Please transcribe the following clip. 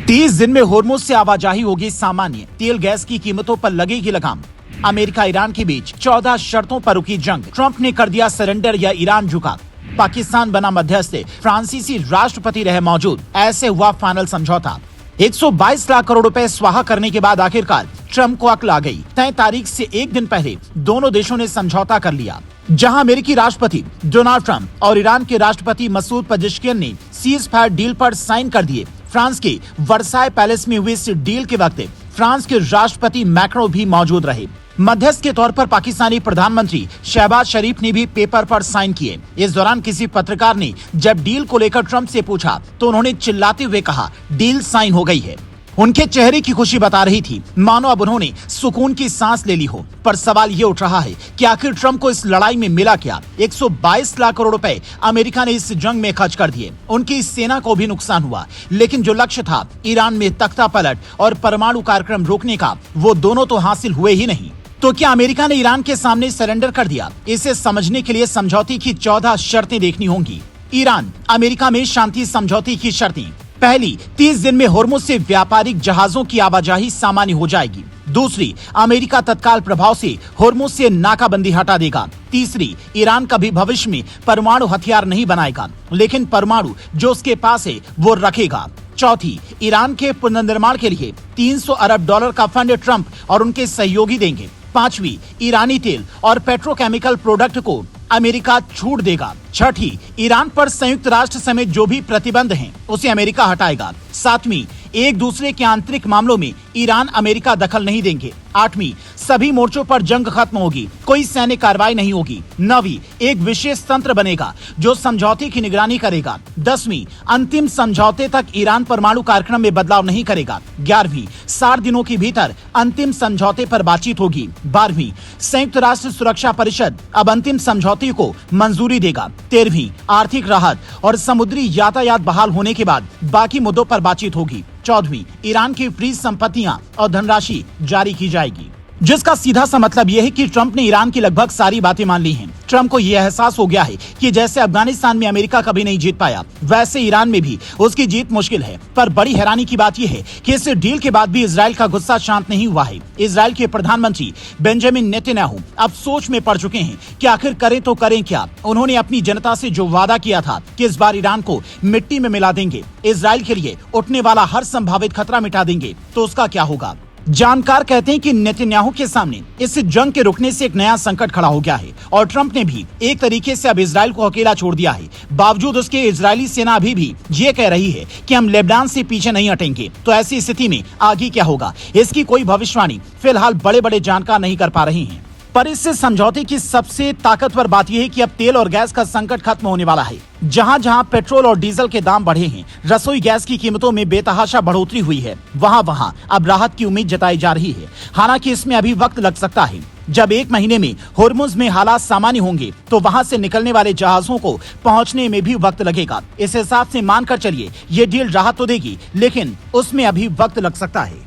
30 दिन में होर्मुज से आवाजाही होगी सामान्य, तेल गैस की कीमतों पर लगेगी लगाम। अमेरिका ईरान के बीच 14 शर्तों पर रुकी जंग, ट्रंप ने कर दिया सरेंडर या ईरान झुका। पाकिस्तान बना मध्यस्थ, फ्रांसीसी राष्ट्रपति रहे मौजूद, ऐसे हुआ फाइनल समझौता। 122 लाख करोड़ रुपए स्वाहा करने के बाद आखिरकार ट्रंप को अक्ल आ गई। तय तारीख से एक दिन पहले दोनों देशों ने समझौता कर लिया, जहां अमेरिकी राष्ट्रपति डोनाल्ड ट्रंप और ईरान के राष्ट्रपति मसूद पेजेश्कियन ने सीज फायर डील पर साइन कर दिए। फ्रांस के वर्साय पैलेस में हुई इस डील के वक्त फ्रांस के राष्ट्रपति मैक्रो भी मौजूद रहे। मध्यस्थ के तौर पर पाकिस्तानी प्रधानमंत्री शहबाज शरीफ ने भी पेपर पर साइन किए। इस दौरान किसी पत्रकार ने जब डील को लेकर ट्रंप से पूछा तो उन्होंने चिल्लाते हुए कहा, डील साइन हो गई है। उनके चेहरे की खुशी बता रही थी, मानो अब उन्होंने सुकून की सांस ले ली हो। पर सवाल ये उठ रहा है कि आखिर ट्रंप को इस लड़ाई में मिला क्या? 122 लाख करोड़ रुपए अमेरिका ने इस जंग में खर्च कर दिए। उनकी सेना को भी नुकसान हुआ, लेकिन जो लक्ष्य था ईरान में तख्ता पलट और परमाणु कार्यक्रम रोकने का, वो दोनों तो हासिल हुए ही नहीं। तो क्या अमेरिका ने ईरान के सामने सरेंडर कर दिया? इसे समझने के लिए समझौते की 14 शर्तें देखनी होंगी। ईरान अमेरिका में शांति समझौते की शर्तें। पहली, 30 दिन में होर्मुज से व्यापारिक जहाजों की आवाजाही सामान्य हो जाएगी। दूसरी, अमेरिका तत्काल प्रभाव से होर्मुज से नाकाबंदी हटा देगा। तीसरी, ईरान कभी भविष्य में परमाणु हथियार नहीं बनाएगा, लेकिन परमाणु जो उसके पास है वो रखेगा। चौथी, ईरान के पुनर्निर्माण के लिए 300 अरब डॉलर का फंड ट्रंप और उनके सहयोगी देंगे। पांचवी, ईरानी तेल और पेट्रोकेमिकल प्रोडक्ट को अमेरिका छूट देगा। छठी, ईरान पर संयुक्त राष्ट्र समेत जो भी प्रतिबंध हैं, उसे अमेरिका हटाएगा। सातवीं, एक दूसरे के आंतरिक मामलों में ईरान अमेरिका दखल नहीं देंगे। आठवीं, सभी मोर्चों पर जंग खत्म होगी, कोई सैन्य कार्रवाई नहीं होगी। नौवीं, एक विशेष तंत्र बनेगा जो समझौते की निगरानी करेगा। 10वीं, अंतिम समझौते तक ईरान परमाणु कार्यक्रम में बदलाव नहीं करेगा। 11वीं, 60 दिनों के भीतर अंतिम समझौते पर बातचीत होगी। 12वीं, संयुक्त राष्ट्र सुरक्षा परिषद अब अंतिम समझौते को मंजूरी देगा। 13वीं, आर्थिक राहत और समुद्री यातायात बहाल होने के बाद बाकी मुद्दों पर बातचीत होगी। 14वीं, ईरान की फ्रीज संपत्तियां और धनराशि जारी की जाएगी। जिसका सीधा सा मतलब यह है कि ट्रंप ने ईरान की लगभग सारी बातें मान ली हैं। ट्रंप को यह एहसास हो गया है कि जैसे अफगानिस्तान में अमेरिका कभी नहीं जीत पाया, वैसे ईरान में भी उसकी जीत मुश्किल है। पर बड़ी हैरानी की बात यह है कि इस डील के बाद भी इजराइल का गुस्सा शांत नहीं हुआ है। इजराइल के प्रधानमंत्री बेंजामिन नेतन्याहू अब सोच में पड़ चुके हैं कि आखिर करें तो करें क्या। उन्होंने अपनी जनता से जो वादा किया था कि इस बार ईरान को मिट्टी में मिला देंगे, इजराइल के लिए उठने वाला हर संभावित खतरा मिटा देंगे, तो उसका क्या होगा? जानकार कहते हैं कि नेतन्याहू के सामने इस जंग के रुकने से एक नया संकट खड़ा हो गया है और ट्रंप ने भी एक तरीके से अब इजराइल को अकेला छोड़ दिया है। बावजूद उसके इजरायली सेना अभी भी ये कह रही है कि हम लेबनान से पीछे नहीं हटेंगे। तो ऐसी स्थिति में आगे क्या होगा, इसकी कोई भविष्यवाणी फिलहाल बड़े बड़े जानकार नहीं कर पा रहे हैं। पर इस समझौते की सबसे ताकतवर बात यह है कि अब तेल और गैस का संकट खत्म होने वाला है। जहां जहां पेट्रोल और डीजल के दाम बढ़े हैं, रसोई गैस की कीमतों में बेतहाशा बढ़ोतरी हुई है, वहां वहां अब राहत की उम्मीद जताई जा रही है। हालांकि इसमें अभी वक्त लग सकता है। जब एक महीने में होर्मुज में हालात सामान्य होंगे, तो वहां से निकलने वाले जहाजों को पहुंचने में भी वक्त लगेगा। इस हिसाब से मानकर चलिए, ये डील राहत तो देगी, लेकिन उसमें अभी वक्त लग सकता है।